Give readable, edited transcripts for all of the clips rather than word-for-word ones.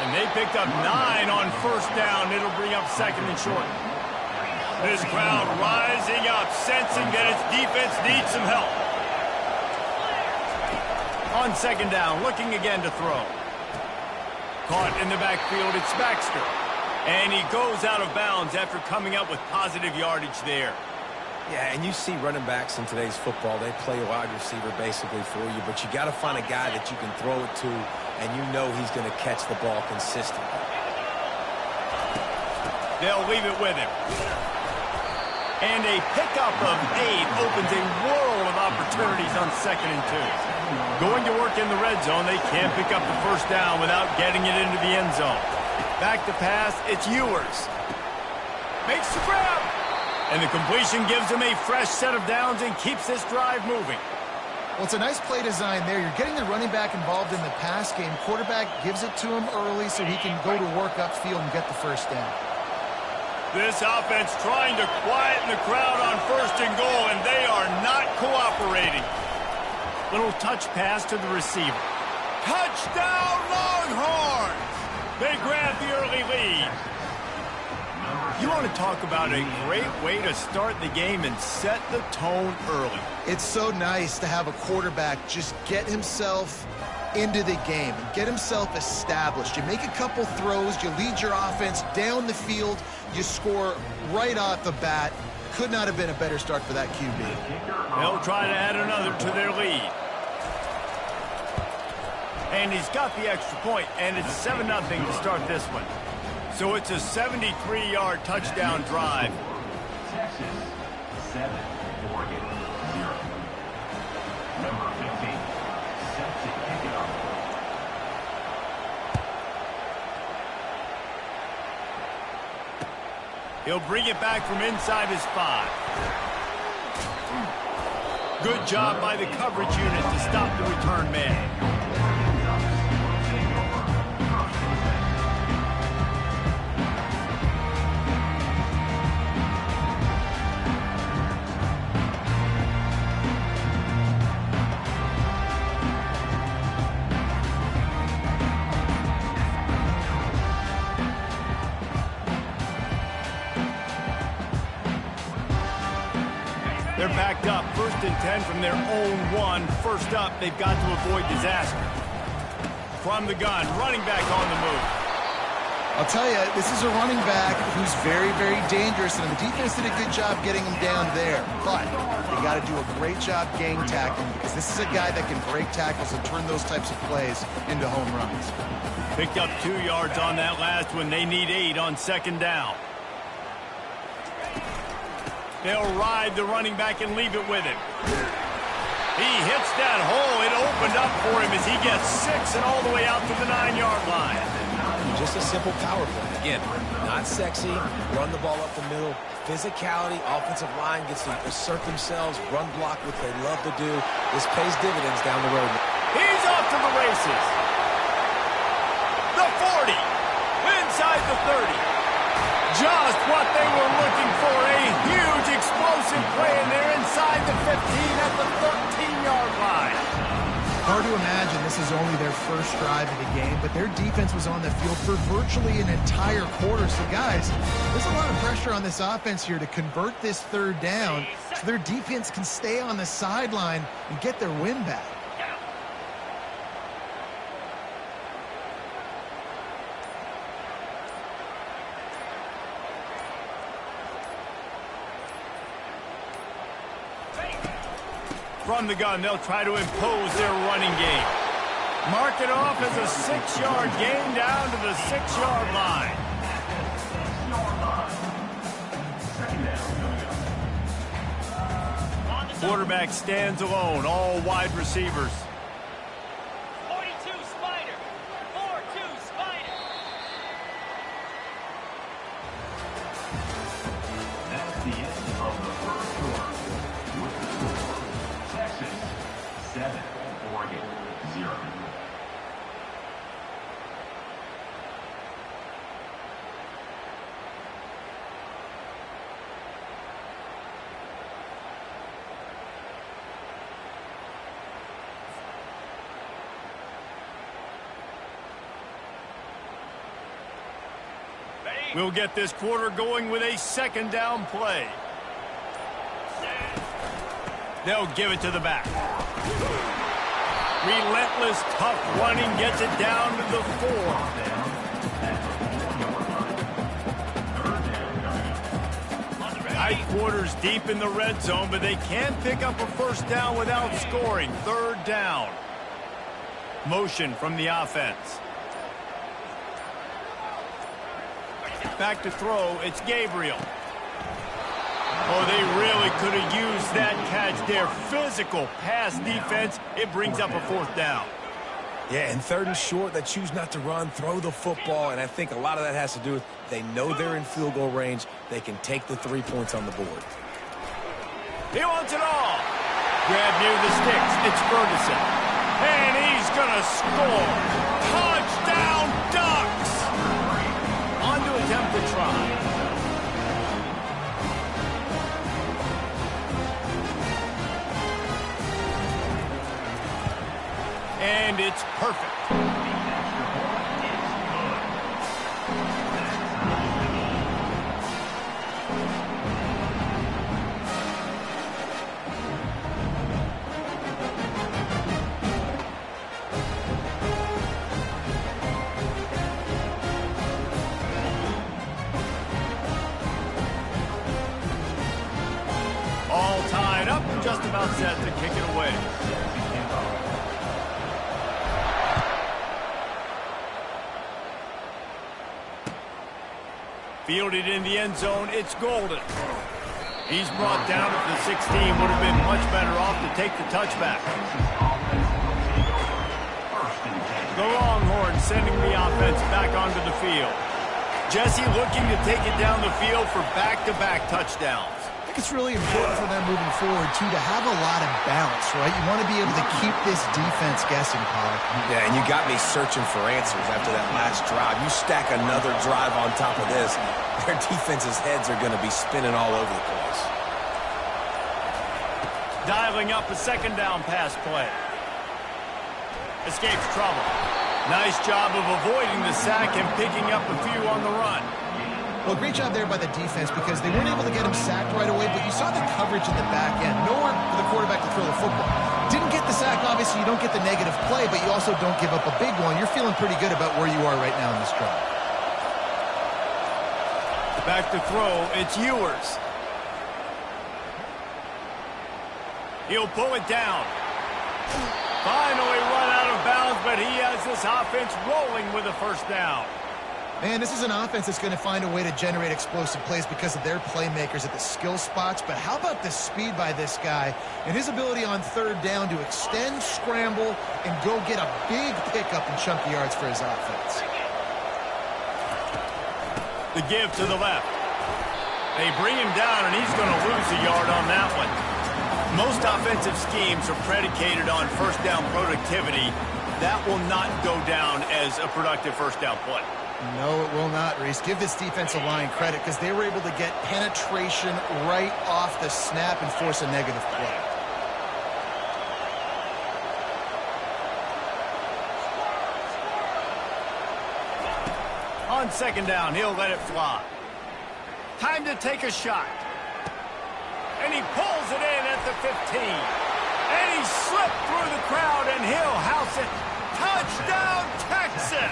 And they picked up 9 on first down. It'll bring up second and short. This crowd rising up, sensing that its defense needs some help. On second down, looking again to throw. Caught in the backfield, it's Baxter. And he goes out of bounds after coming up with positive yardage there. Yeah, and you see running backs in today's football, they play a wide receiver basically for you, but you got to find a guy that you can throw it to, and you know he's going to catch the ball consistently. They'll leave it with him. And a pickup of 8 opens a world of opportunities on second and 2. Going to work in the red zone, they can't pick up the first down without getting it into the end zone. Back to pass, it's Ewers. Makes the grab. And the completion gives him a fresh set of downs and keeps this drive moving. Well, it's a nice play design there. You're getting the running back involved in the pass game. Quarterback gives it to him early so he can go to work upfield and get the first down. This offense trying to quieten the crowd on first and goal, and they are not cooperating. Little touch pass to the receiver. Touchdown, Longhorns! They grab the early lead. You want to talk about a great way to start the game and set the tone early. It's so nice to have a quarterback just get himself into the game and get himself established. You make a couple throws, you lead your offense down the field, you score right off the bat. Could not have been a better start for that QB. They'll try to add another to their lead. And he's got the extra point, and it's 7-0 to start this one. So it's a 73-yard touchdown drive. Texas, 7, Oregon, 0. Number 15, set to kick it off. He'll bring it back from inside his 5. Good job by the coverage unit to stop the return man. They're backed up, 1st and 10 from their own 1. First up, they've got to avoid disaster. From the gun, running back on the move. I'll tell you, this is a running back who's very, very dangerous, and the defense did a good job getting him down there. But they got to do a great job gang tackling, because this is a guy that can break tackles and turn those types of plays into home runs. Picked up 2 yards on that last one. They need 8 on second down. They'll ride the running back and leave it with him. He hits that hole. It opened up for him as he gets 6 and all the way out to the 9-yard line. Just a simple power play. Again, not sexy, run the ball up the middle. Physicality, offensive line gets to assert themselves, run block, what they love to do. This pays dividends down the road. He's off to the races. The 40, inside the 30. Just what they were looking for, a huge explosive play, and they're inside the 15 at the 13-yard line. Hard to imagine this is only their first drive of the game, but their defense was on the field for virtually an entire quarter. So, guys, there's a lot of pressure on this offense here to convert this 3rd down so their defense can stay on the sideline and get their win back. From the gun, they'll try to impose their running game. Mark it off as a 6-yard gain down to the 6-yard line. Quarterback stands alone, all wide receivers. 42 Spider, 4-2 Spider. That's the end of the first quarter. With the score, Texas, 7, Oregon, 0. We'll get this quarter going with a second down play. They'll give it to the back. Relentless, tough running gets it down to the 4. Tight quarters deep in the red zone, but they can pick up a first down without scoring. Third down. Motion from the offense. Back to throw, it's Gabriel. Oh, they really could have used that catch there. Physical pass defense. It brings up a fourth down. Yeah, and third and short, they choose not to run, throw the football, and I think a lot of that has to do with they know they're in field goal range. They can take the 3 points on the board. He wants it all. Grab near the sticks. It's Ferguson. And he's going to score. Touchdown, Ducks! On to attempt the try. And it's perfect. All tied up, just about set to kick it away. Fielded in the end zone, it's Golden. He's brought down at the 16, would have been much better off to take the touchback. The Longhorns sending the offense back onto the field. Jesse looking to take it down the field for back-to-back touchdowns. I think it's really important for them moving forward, too, to have a lot of balance, right? You want to be able to keep this defense guessing, Paul. Yeah, and you got me searching for answers after that last drive. You stack another drive on top of this, their defense's heads are going to be spinning all over the place. Dialing up a second down pass play. Escapes trouble. Nice job of avoiding the sack and picking up a few on the run. Well, great job there by the defense because they weren't able to get him sacked right away, but you saw the coverage at the back end. Nowhere for the quarterback to throw the football. Didn't get the sack, obviously. You don't get the negative play, but you also don't give up a big one. You're feeling pretty good about where you are right now in this drive. Back to throw, it's Ewers. He'll pull it down. Finally run out of bounds, but he has this offense rolling with a first down. Man, this is an offense that's going to find a way to generate explosive plays because of their playmakers at the skill spots. But how about the speed by this guy and his ability on third down to extend, scramble, and go get a big pickup and chunky yards for his offense. The give to the left. They bring him down, and he's going to lose a yard on that one. Most offensive schemes are predicated on first down productivity. That will not go down as a productive first down play. No, it will not, Reese. Give this defensive line credit because they were able to get penetration right off the snap and force a negative play. On second down, he'll let it fly. Time to take a shot. And he pulls it in at the 15. And he slipped through the crowd, and he'll house it. Touchdown, Texas!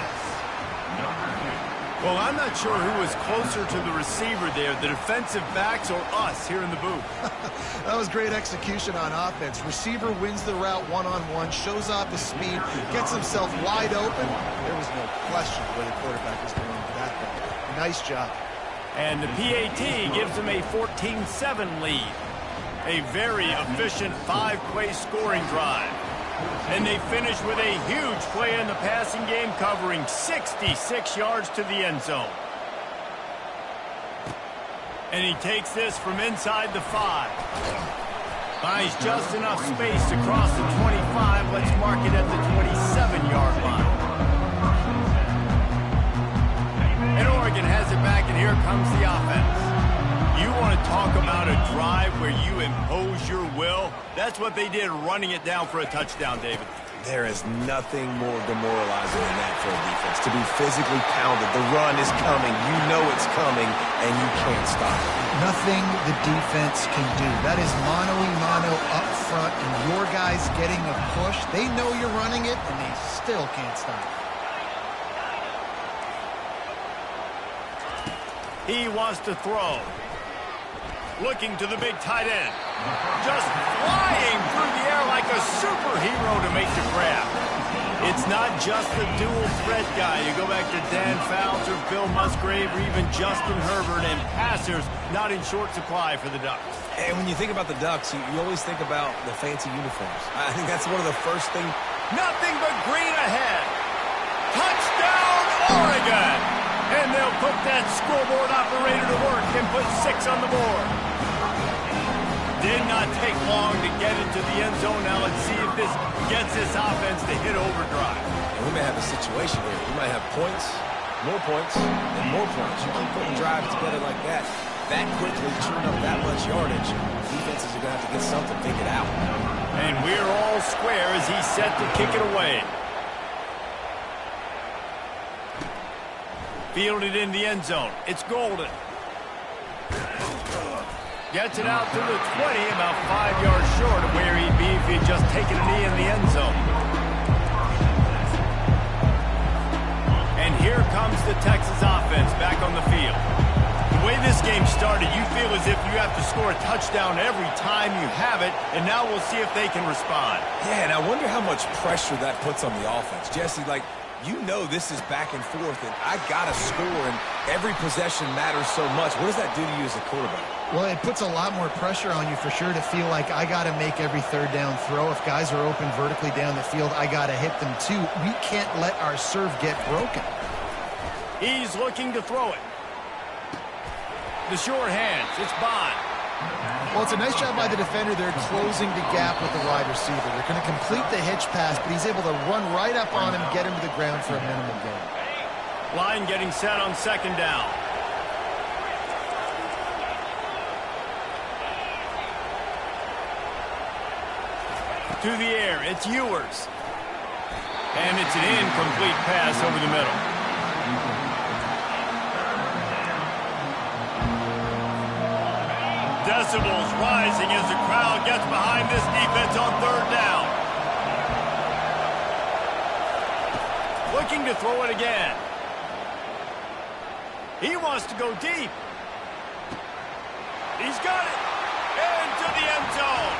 Well, I'm not sure who was closer to the receiver there, the defensive backs or us here in the booth. That was great execution on offense. Receiver wins the route one-on-one, shows off his speed, gets himself wide open. There was no question where the quarterback was going for that ball. Nice job. And the PAT gives him a 14-7 lead. A very efficient five-play scoring drive. And they finish with a huge play in the passing game, covering 66 yards to the end zone. And he takes this from inside the 5. Finds just enough space to cross the 25. Let's mark it at the 27-yard line. And Oregon has it back, and here comes the offense. You want to talk about a drive where you impose your will? That's what they did, running it down for a touchdown, David. There is nothing more demoralizing than that for a defense. To be physically pounded. The run is coming. You know it's coming, and you can't stop it. Nothing the defense can do. That is mano-a-mano up front, and your guys getting a push. They know you're running it, and they still can't stop it. He wants to throw. Looking to the big tight end. Just flying through the air like a superhero to make the grab. It's not just the dual threat guy. You go back to Dan Fouts or Bill Musgrave or even Justin Herbert, and passers not in short supply for the Ducks. And when you think about the Ducks, you always think about the fancy uniforms. I think that's one of the first things. Nothing but green ahead. Touchdown, Oregon! And they'll put that scoreboard operator to work and put 6 on the board. Did not take long to get into the end zone. Now let's see if this gets this offense to hit overdrive. And we may have a situation here. We might have points, and more points. You keep putting drives together like that quickly, churn up that much yardage. Defenses are going to have to get something figured out. And we're all square as he's set to kick it away. Fielded in the end zone. It's Golden. Gets it out to the 20, about 5 yards short of where he'd be if he'd just taken a knee in the end zone. And here comes the Texas offense back on the field. The way this game started, you feel as if you have to score a touchdown every time you have it, and now we'll see if they can respond. Yeah, and I wonder how much pressure that puts on the offense. Jesse, like, you know this is back and forth, and I got to score, and every possession matters so much. What does that do to you as a quarterback? Well, it puts a lot more pressure on you for sure to feel like I got to make every third down throw. If guys are open vertically down the field, I got to hit them too. We can't let our serve get broken. He's looking to throw it. The short hands. It's Bond. Well, it's a nice job by the defender. They're closing the gap with the wide receiver. They're going to complete the hitch pass, but he's able to run right up on him, get him to the ground for a minimal gain. Line getting set on second down. To the air, it's Ewers. And it's an incomplete pass over the middle. Decibels rising as the crowd gets behind this defense on third down. Looking to throw it again. He wants to go deep. He's got it. Into the end zone.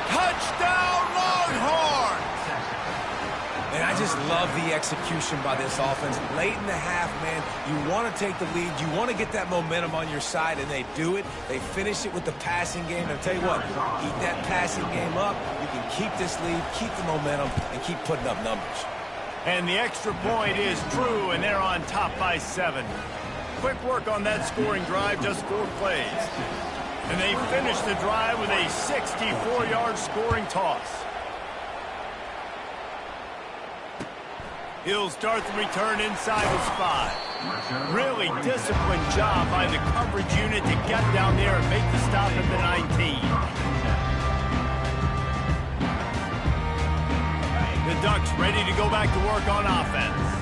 Touchdown, Longhorns! And I just love the execution by this offense. Late in the half, man, you want to take the lead. You want to get that momentum on your side, and they do it. They finish it with the passing game. And I'll tell you what, keep that passing game up. You can keep this lead, keep the momentum, and keep putting up numbers. And the extra point is true, and they're on top by 7. Quick work on that scoring drive, just 4 plays. And they finish the drive with a 64-yard scoring toss. He'll start the return inside his 5. Really disciplined job by the coverage unit to get down there and make the stop at the 19. The Ducks ready to go back to work on offense.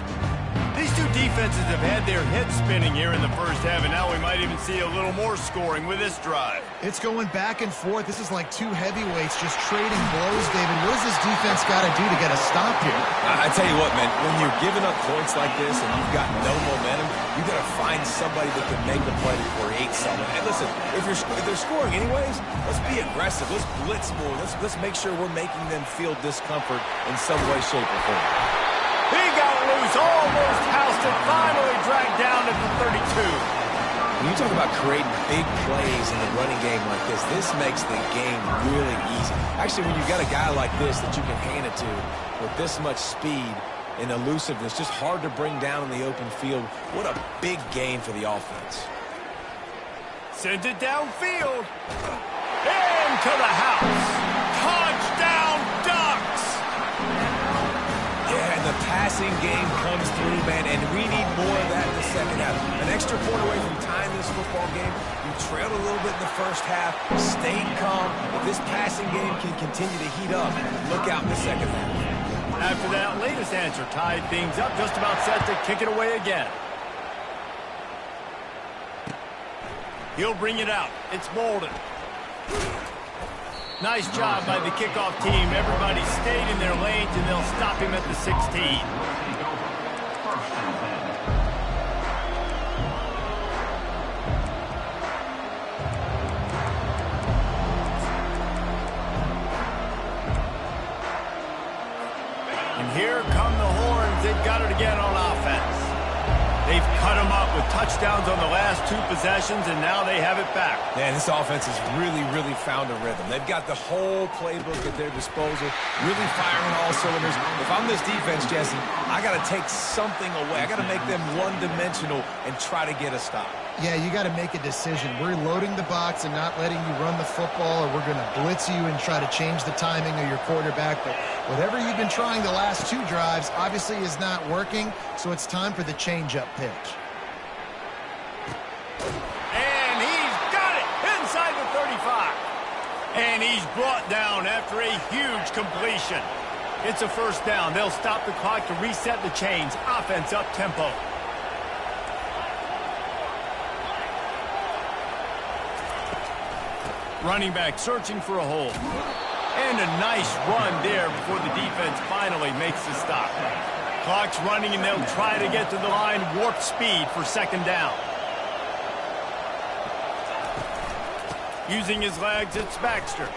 These two defenses have had their heads spinning here in the first half, and now we might even see a little more scoring with this drive. It's going back and forth. This is like two heavyweights just trading blows, David. What does this defense got to do to get a stop here? I tell you what, man, when you're giving up points like this and you've got no momentum, you got to find somebody that can make a play to create something. And listen, if they're scoring anyways, let's be aggressive. Let's blitz more. Let's make sure we're making them feel discomfort in some way, shape, or form. He got loose, almost housed it, finally dragged down at the 32. When you talk about creating big plays in the running game like this makes the game really easy. Actually, when you've got a guy like this that you can hand it to with this much speed and elusiveness, just hard to bring down in the open field, what a big gain for the offense. Sends it downfield. Into the house. Touchdown, Ducks! Yeah, and the passing game comes through, man, and we need more of that in the second half. An extra point away from tying this football game. You trailed a little bit in the first half, stayed calm. If this passing game can continue to heat up, look out in the second half. After that latest answer tied things up, just about set to kick it away again. He'll bring it out. It's Bolden. Nice job by the kickoff team. Everybody stayed in their lanes, and they'll stop him at the 16. And here come the horns. They've got it again on offense. They've cut them up with touchdowns on the last 2 possessions, and now they have it back. Man, this offense has really found a rhythm. They've got the whole playbook at their disposal, really firing all cylinders. If I'm this defense, Jesse, I got to take something away. I got to make them one-dimensional and try to get a stop. Yeah, you got to make a decision. We're loading the box and not letting you run the football, or we're going to blitz you and try to change the timing of your quarterback. But whatever you've been trying the last 2 drives obviously is not working, so it's time for the change-up pitch. And he's got it inside the 35. And he's brought down after a huge completion. It's a first down. They'll stop the clock to reset the chains. Offense up tempo. Running back searching for a hole. And a nice run there before the defense finally makes the stop. Clock's running, and they'll try to get to the line. Warp speed for second down. Using his legs, it's Baxter.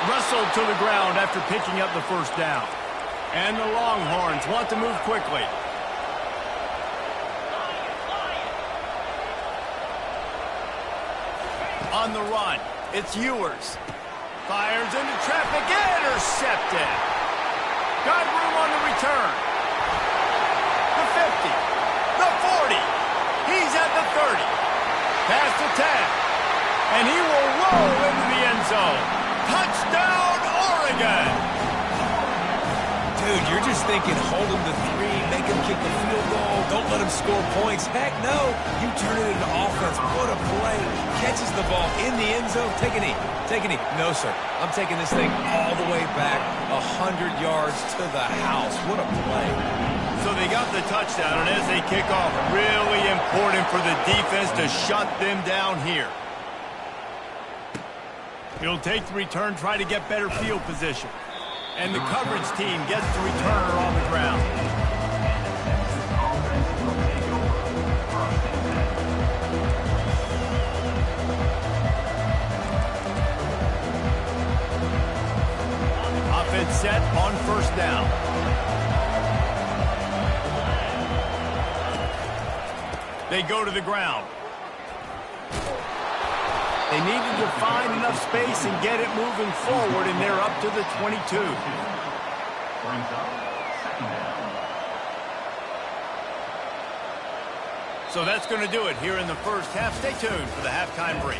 Wrestled to the ground after picking up the first down. And the Longhorns want to move quickly. On the run, it's Ewers. Fires into traffic, intercepted. Got room on the return. The 50, the 40. He's at the 30. Pass to 10. And he will roll into the end zone. Touchdown, Oregon! Dude, you're just thinking, hold him to 3, make him kick the field goal, don't let him score points. Heck no, you turn it into offense. What a play. Catches the ball in the end zone. Take a knee. Take a knee. No, sir. I'm taking this thing all the way back 100 yards to the house. What a play. So they got the touchdown, and as they kick off, really important for the defense to shut them down here. He'll take the return, try to get better field position. And the coverage team gets the returner on the ground. Offense set on first down. They go to the ground. They needed to find enough space and get it moving forward, and they're up to the 22. So that's going to do it here in the first half. Stay tuned for the halftime break.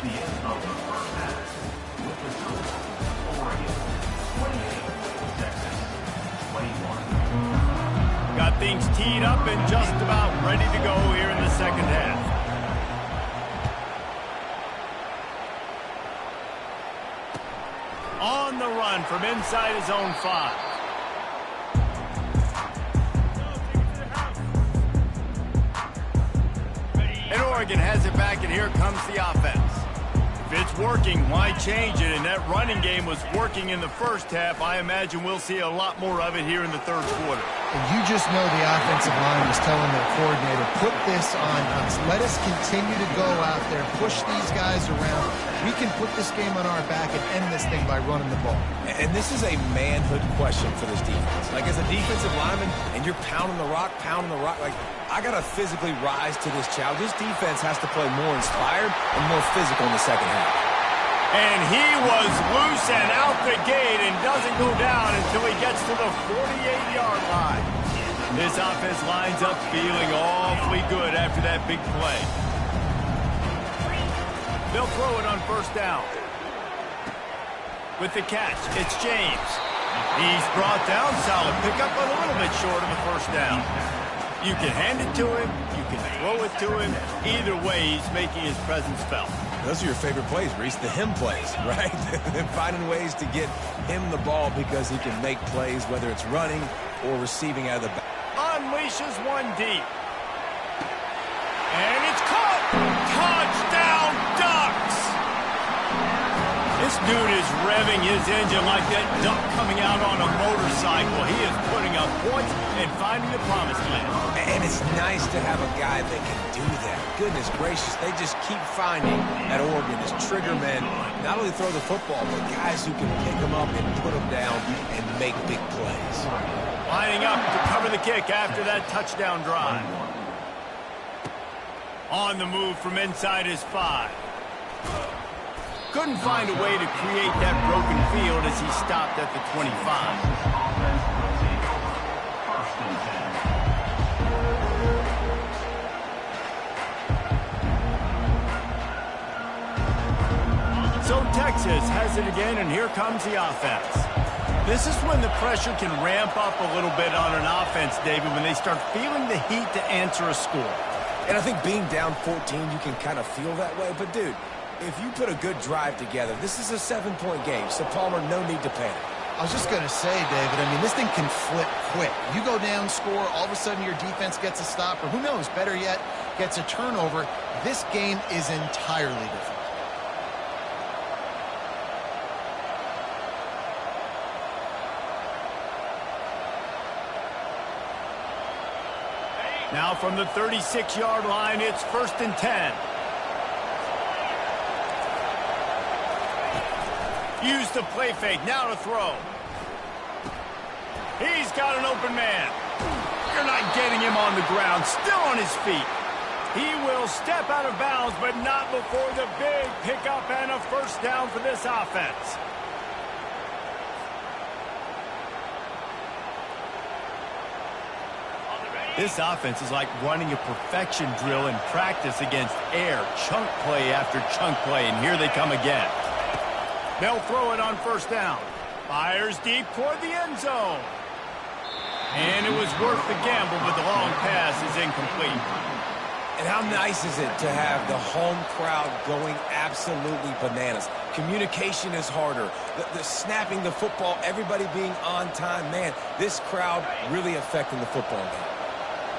Got things teed up and just about ready to go here in the second half. On the run from inside his own 5. And Oregon has it back, and here comes the offense. If it's working, why change it? And that running game was working in the first half. I imagine we'll see a lot more of it here in the third quarter. And you just know the offensive line was telling their coordinator, put this on us. Let us continue to go out there, push these guys around. We can put this game on our back and end this thing by running the ball. And this is a manhood question for this defense. Like, as a defensive lineman, and you're pounding the rock, like, I got to physically rise to this challenge. This defense has to play more inspired and more physical in the second half. And he was loose and out the gate and doesn't go down until he gets to the 48-yard line. This offense lines up feeling awfully good after that big play. They'll throw it on first down. With the catch, it's James. He's brought down, solid pickup, but a little bit short of the first down. You can hand it to him, you can throw it to him. Either way, he's making his presence felt. Those are your favorite plays, Reese, the him plays, right? Finding ways to get him the ball because he can make plays, whether it's running or receiving out of the back. Unleashes one deep. And it's caught! Touchdown, Ducks! This dude is revving his engine like that duck coming out on a motorcycle. He is putting up points and finding the promised land. And it's nice to have a guy that can do that. Goodness gracious, they just keep finding at Oregon as trigger men, not only throw the football, but guys who can pick them up and put them down and make big plays. Lining up to cover the kick after that touchdown drive. On the move from inside his 5. Couldn't find a way to create that broken field as he stopped at the 25. Offense will take over. First and 10. So Texas has it again, and here comes the offense. This is when the pressure can ramp up a little bit on an offense, David, when they start feeling the heat to answer a score. And I think being down 14, you can kind of feel that way. But, dude, if you put a good drive together, this is a 7-point game. So, Palmer, no need to panic. I was just going to say, David, I mean, this thing can flip quick. You go down, score, all of a sudden your defense gets a stop, or who knows, better yet, gets a turnover. This game is entirely different. Now from the 36-yard line, it's 1st and 10. Use the play fake, now to throw. He's got an open man. You're not getting him on the ground, still on his feet. He will step out of bounds, but not before the big pickup and a first down for this offense. This offense is like running a perfection drill in practice against air, chunk play after chunk play, and here they come again. They'll throw it on first down. Fires deep toward the end zone. And it was worth the gamble, but the long pass is incomplete. And how nice is it to have the home crowd going absolutely bananas? Communication is harder. The snapping the football, everybody being on time. Man, this crowd really affecting the football game.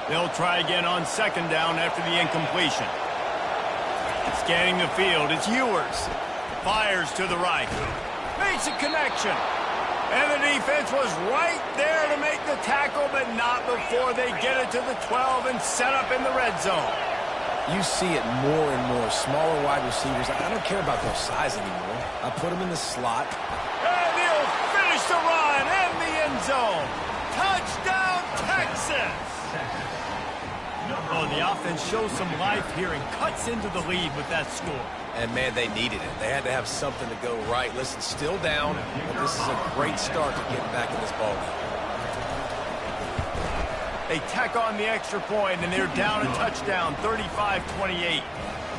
They'll try again on second down after the incompletion. Scanning the field, it's Ewers. Fires to the right. Makes a connection. And the defense was right there to make the tackle, but not before they get it to the 12 and set up in the red zone. You see it more and more. Smaller wide receivers. I don't care about their size anymore. I put them in the slot. And he'll finish the run and the end zone. Touchdown, Texas! Oh, the offense shows some life here and cuts into the lead with that score. And, man, they needed it. They had to have something to go right. Listen, still down, but this is a great start to getting back in this ballgame. They tack on the extra point, and they're down a touchdown, 35-28.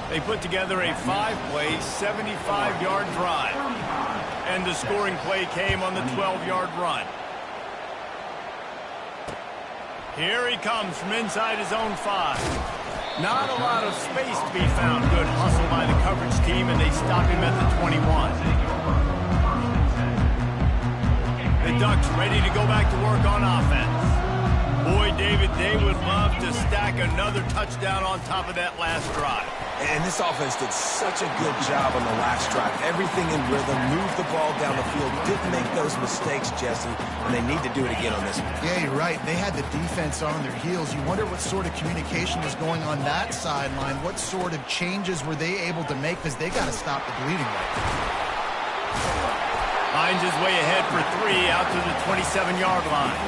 They put together a 5-play, 75-yard drive. And the scoring play came on the 12-yard run. Here he comes from inside his own 5. Not a lot of space to be found. Good hustle by the coverage team, and they stop him at the 21. The Ducks ready to go back to work on offense. Boy, David, they would love to stack another touchdown on top of that last drive. And this offense did such a good job on the last drive. Everything in rhythm, moved the ball down the field, didn't make those mistakes, Jesse, and they need to do it again on this one. Yeah, you're right. They had the defense on their heels. You wonder what sort of communication was going on that sideline. What sort of changes were they able to make, because they got to stop the bleeding right now. Finds his way ahead for 3 out to the 27-yard line.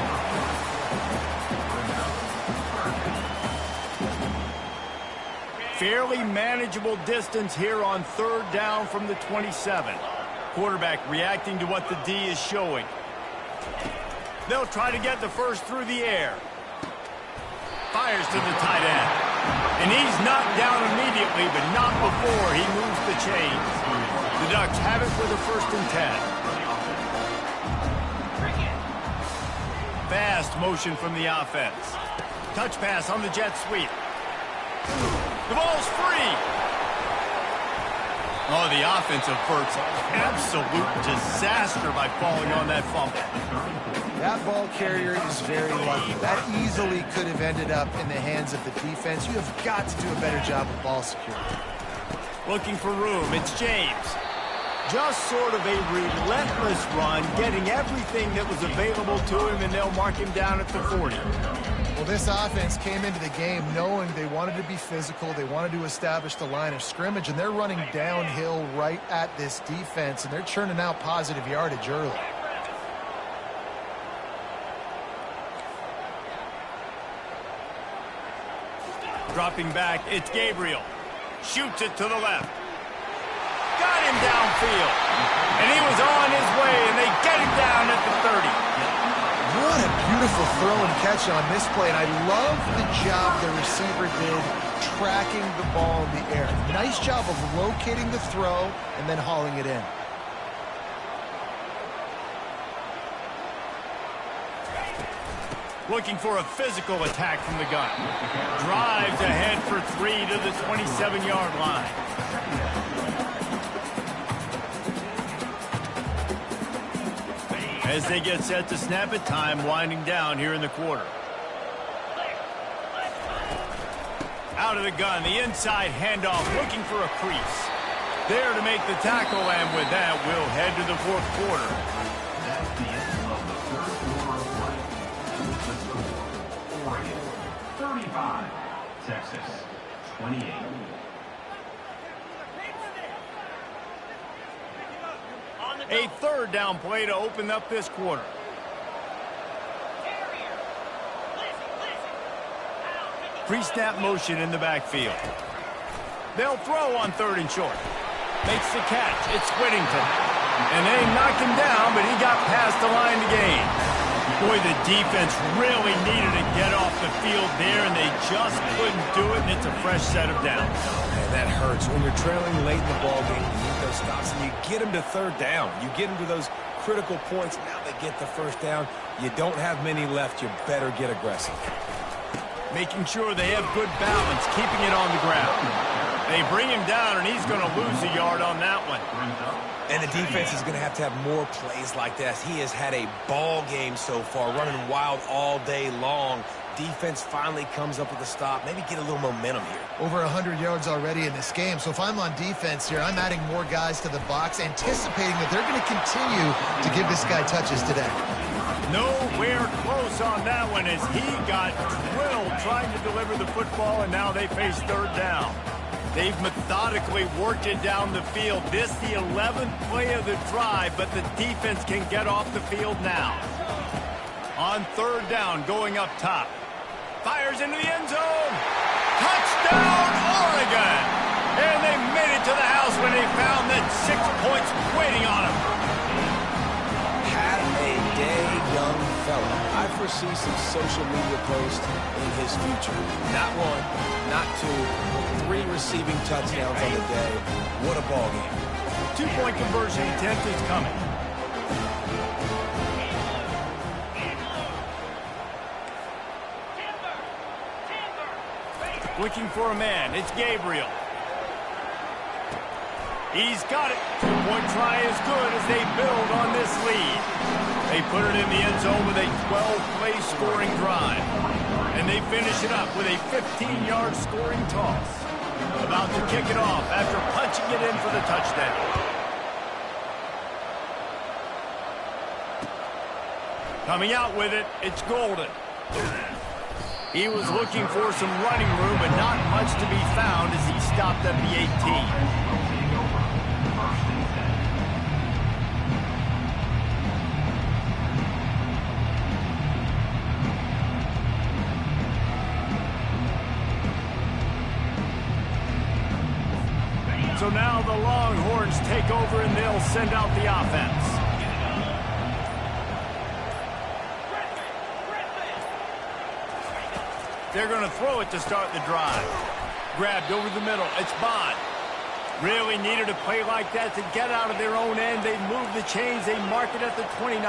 Fairly manageable distance here on third down from the 27. Quarterback reacting to what the D is showing. They'll try to get the first through the air. Fires to the tight end. And he's knocked down immediately, but not before he moves the chains. The Ducks have it with a 1st and 10. Fast motion from the offense. Touch pass on the jet sweep. The ball's free. Oh, the offense averts absolute disaster by falling on that fumble. That ball carrier is very lucky. That easily could have ended up in the hands of the defense. You have got to do a better job of ball security. Looking for room, it's James. Just sort of a relentless run, getting everything that was available to him, and they'll mark him down at the 40. Well, this offense came into the game knowing they wanted to be physical, they wanted to establish the line of scrimmage, and they're running downhill right at this defense, and they're churning out positive yardage early. Dropping back, it's Gabriel. Shoots it to the left. Got him downfield. And he was on his way, and they get him down at the 30. What a beautiful throw and catch on this play, and I love the job the receiver did tracking the ball in the air. Nice job of locating the throw and then hauling it in. Looking for a physical attack from the gun. Drives ahead for 3 to the 27-yard line. As they get set to snap it, time winding down here in the quarter. Out of the gun, the inside handoff, looking for a crease. There to make the tackle, and with that, we'll head to the fourth quarter. That's the end of the third quarter of play. The score, Oregon 35, Texas 28. A third down play to open up this quarter. Pre-snap motion in the backfield. They'll throw on 3rd and short. Makes the catch. It's Whittington. And they knocked him down, but he got past the line to gain. Boy, the defense really needed to get off the field there, and they just couldn't do it, and it's a fresh set of downs. Man, that hurts. When you're trailing late in the ballgame, you need those stops, and you get them to 3rd down. You get them to those critical points. Now they get the 1st down. You don't have many left. You better get aggressive. Making sure they have good balance, keeping it on the ground. They bring him down, and he's going to lose a yard on that one. And the defense is going to have more plays like this. He has had a ball game so far, running wild all day long. Defense finally comes up with a stop. Maybe get a little momentum here. Over 100 yards already in this game. So if I'm on defense here, I'm adding more guys to the box, anticipating that they're going to continue to give this guy touches today. Nowhere close on that one as he got drilled trying to deliver the football, and now they face 3rd down. They've methodically worked it down the field. This the 11th play of the drive, but the defense can get off the field now. On 3rd down, going up top. Fires into the end zone. Touchdown, Oregon! And they made it to the house when they found that 6 points waiting on them. Had a day, young fella. I foresee some social media posts in his future. Not 1, not 2, 3 receiving touchdowns on the day. What a ball game. 2-point conversion attempt is coming. Looking for a man. It's Gabriel. He's got it. 2-point try is good as they build on this lead. They put it in the end zone with a 12-play scoring drive. And they finish it up with a 15-yard scoring toss. About to kick it off after punching it in for the touchdown. Coming out with it, it's Golden. He was looking for some running room, but not much to be found as he stopped at the 18. So now the Longhorns take over and they'll send out the offense. They're going to throw it to start the drive. Grabbed over the middle. It's Bond. Really needed a play like that to get out of their own end. They move the chains. They mark it at the 29.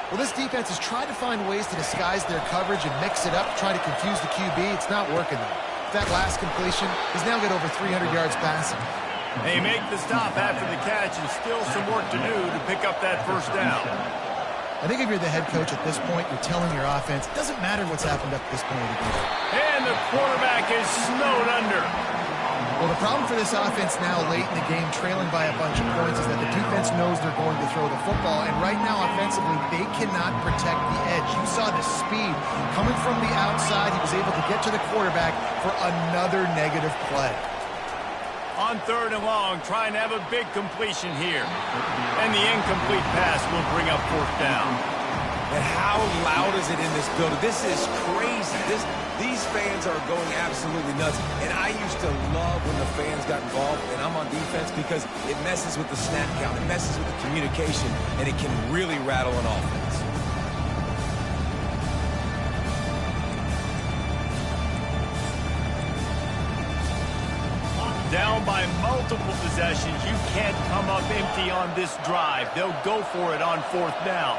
Well, this defense has tried to find ways to disguise their coverage and mix it up, try to confuse the QB. It's not working, though. That last completion, he's now got over 300 yards passing. They make the stop after the catch and still some work to do to pick up that first down. I think if you're the head coach at this point, you're telling your offense, it doesn't matter what's happened up to this point of the game. And the quarterback is snowed under. Well, the problem for this offense now late in the game, trailing by a bunch of points, is that the defense knows they're going to throw the football. And right now, offensively, they cannot protect the edge. You saw the speed coming from the outside. He was able to get to the quarterback for another negative play. On 3rd and long, trying to have a big completion here. And the incomplete pass will bring up 4th down. And how loud is it in this building? This is crazy. These fans are going absolutely nuts. And I used to love when the fans got involved, and I'm on defense, because it messes with the snap count. It messes with the communication, and it can really rattle an offense. Down by multiple possessions, you can't come up empty on this drive. They'll go for it on 4th down.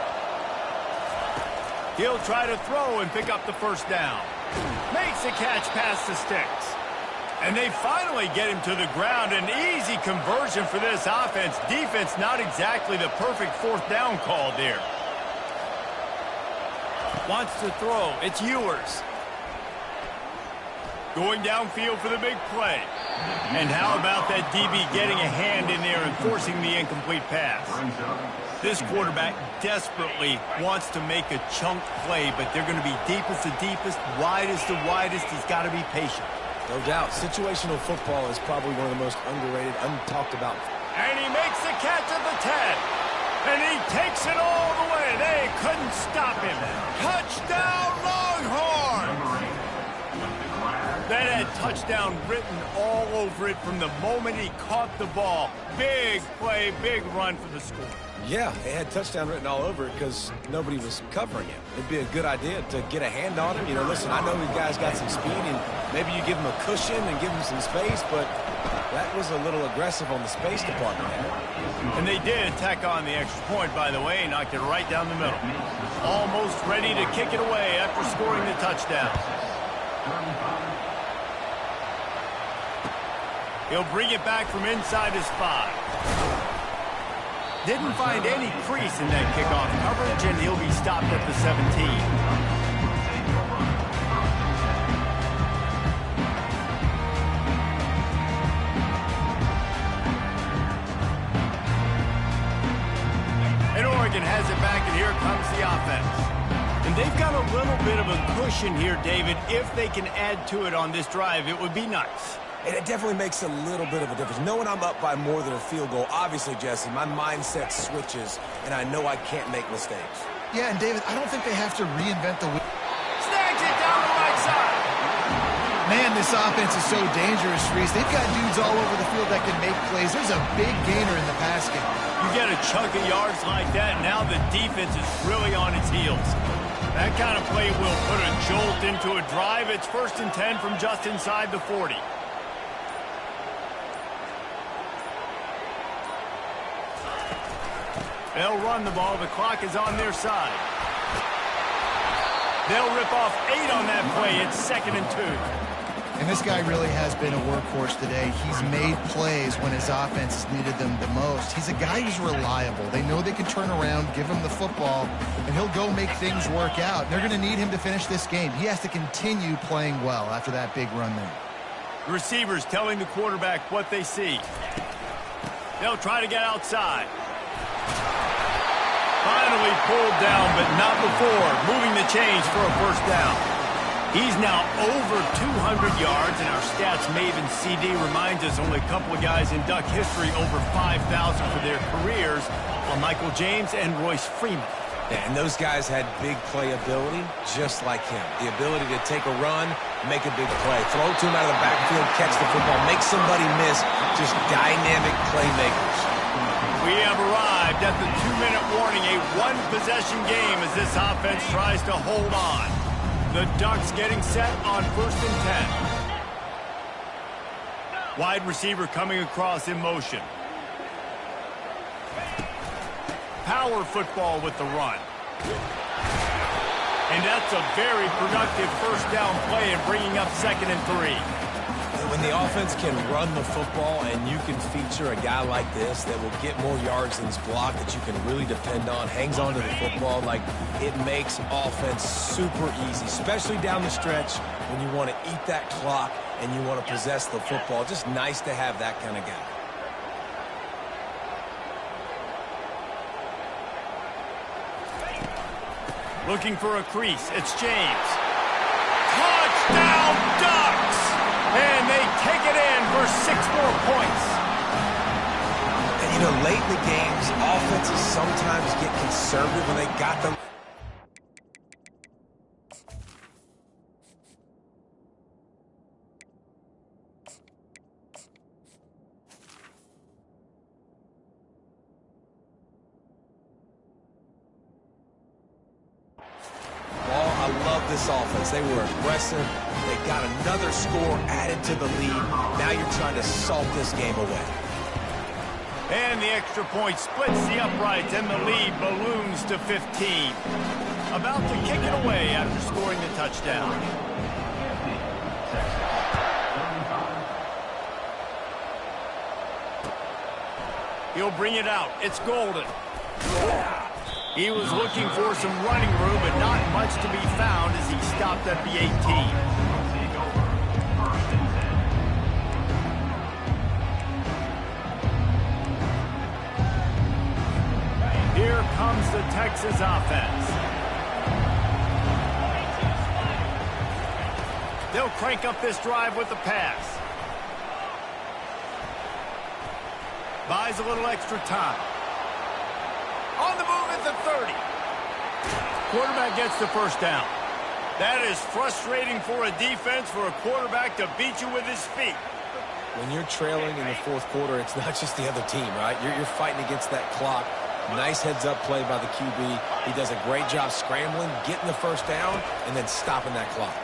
He'll try to throw and pick up the first down. Makes the catch past the sticks. And they finally get him to the ground. An easy conversion for this offense. Defense not exactly the perfect 4th down call there. Wants to throw. It's Ewers. Going downfield for the big play. And how about that DB getting a hand in there and forcing the incomplete pass? This quarterback desperately wants to make a chunk play, but they're going to be deepest to deepest, widest to widest. He's got to be patient. No doubt. Situational football is probably one of the most underrated, untalked about. And he makes the catch at the 10. And he takes it all the way. They couldn't stop him. Touchdown, Longhorns! That had touchdown written all over it from the moment he caught the ball. Big play, big run for the score. Yeah, it had touchdown written all over it because nobody was covering him. It'd be a good idea to get a hand on him. You know, listen, I know these guys got some speed, and maybe you give him a cushion and give him some space, but that was a little aggressive on the space department there. And they did tack on the extra point, by the way, knocked it right down the middle. Almost ready to kick it away after scoring the touchdown. He'll bring it back from inside his 5. Didn't find any crease in that kickoff coverage, and he'll be stopped at the 17. And Oregon has it back, and here comes the offense. And they've got a little bit of a cushion here, David. If they can add to it on this drive, it would be nice. And it definitely makes a little bit of a difference. Knowing I'm up by more than a field goal, obviously, Jesse, my mindset switches, and I know I can't make mistakes. Yeah, and David, I don't think they have to reinvent the wheel. Snags it down the right side. Man, this offense is so dangerous, Reese. They've got dudes all over the field that can make plays. There's a big gainer in the pass game. You get a chunk of yards like that, now the defense is really on its heels. That kind of play will put a jolt into a drive. It's 1st and 10 from just inside the 40. They'll run the ball. The clock is on their side. They'll rip off 8 on that play. It's 2nd and 2. And this guy really has been a workhorse today. He's made plays when his offense has needed them the most. He's a guy who's reliable. They know they can turn around, give him the football, and he'll go make things work out. They're going to need him to finish this game. He has to continue playing well after that big run there. The receivers telling the quarterback what they see. They'll try to get outside. Finally pulled down, but not before moving the chains for a first down. He's now over 200 yards, and our stats maven CD reminds us only a couple of guys in Duck history over 5,000 for their careers, while Michael James and Royce Freeman. Yeah, and those guys had big play ability just like him. The ability to take a run, make a big play, throw to him out of the backfield, catch the football, make somebody miss, just dynamic playmakers. We have arrived at the 2-minute warning, a one-possession game as this offense tries to hold on. The Ducks getting set on 1st and 10. Wide receiver coming across in motion. Power football with the run. And that's a very productive first down play and bringing up 2nd and 3. When When the offense can run the football and you can feature a guy like this that will get more yards than his block, that you can really depend on, hangs on to the football, like, it makes offense super easy, especially down the stretch when you want to eat that clock and you want to possess the football. Just nice to have that kind of guy. Looking for a crease. It's James. Touchdown Ducks! And they take it in for 6 more points. And, you know, late in the games, offenses sometimes get conservative when they got them. I love this offense. They were aggressive. They got another score added to the lead. Now you're trying to salt this game away. And the extra point splits the uprights, and the lead balloons to 15. About to kick it away after scoring the touchdown. He'll bring it out. It's Golden. He was looking for some running room, but not much to be found as he stopped at the 18. Here comes the Texas offense. They'll crank up this drive with the pass. Buys a little extra time. On the move at the 30. Quarterback gets the first down. That is frustrating for a defense, for a quarterback to beat you with his feet. When you're trailing in the fourth quarter, it's not just the other team, right? You're fighting against that clock. Nice heads-up play by the QB. He does a great job scrambling, getting the first down, and then stopping that clock.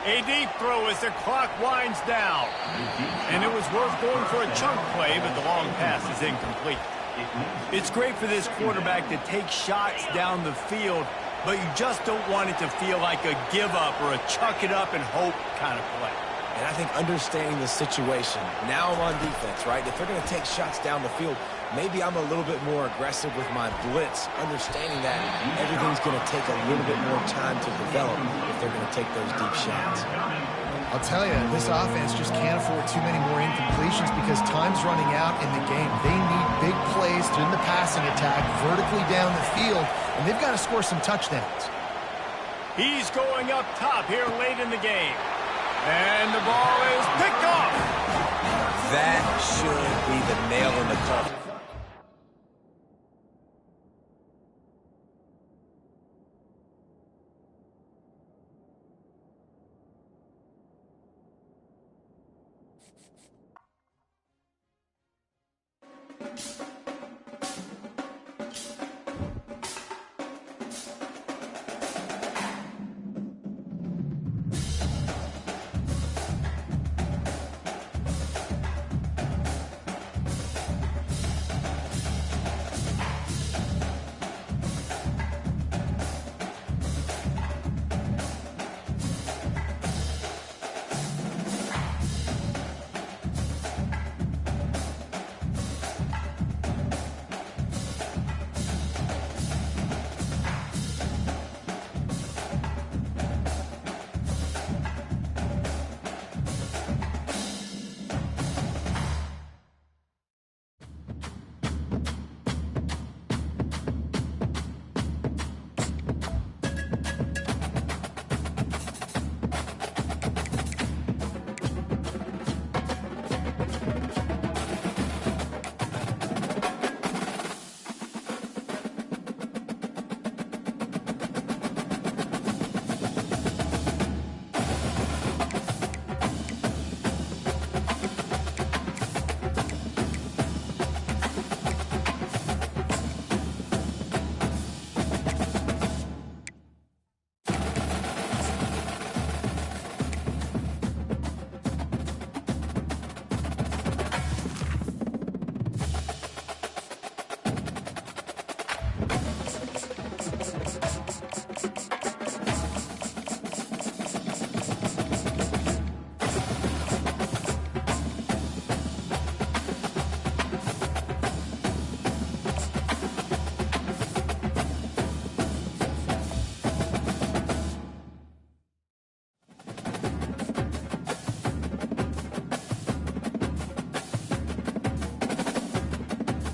A deep throw as the clock winds down. And it was worth going for a chunk play, but the long pass is incomplete. It's great for this quarterback to take shots down the field, but you just don't want it to feel like a give-up or a chuck-it-up-and-hope kind of play. And I think understanding the situation, now I'm on defense, right? If they're going to take shots down the field, maybe I'm a little bit more aggressive with my blitz, understanding that everything's going to take a little bit more time to develop if they're going to take those deep shots. I'll tell you, this offense just can't afford too many more incompletions because time's running out in the game. They need big plays in the passing attack, vertically down the field, and they've got to score some touchdowns. He's going up top here late in the game. And the ball is picked off. That should be the nail in the coffin.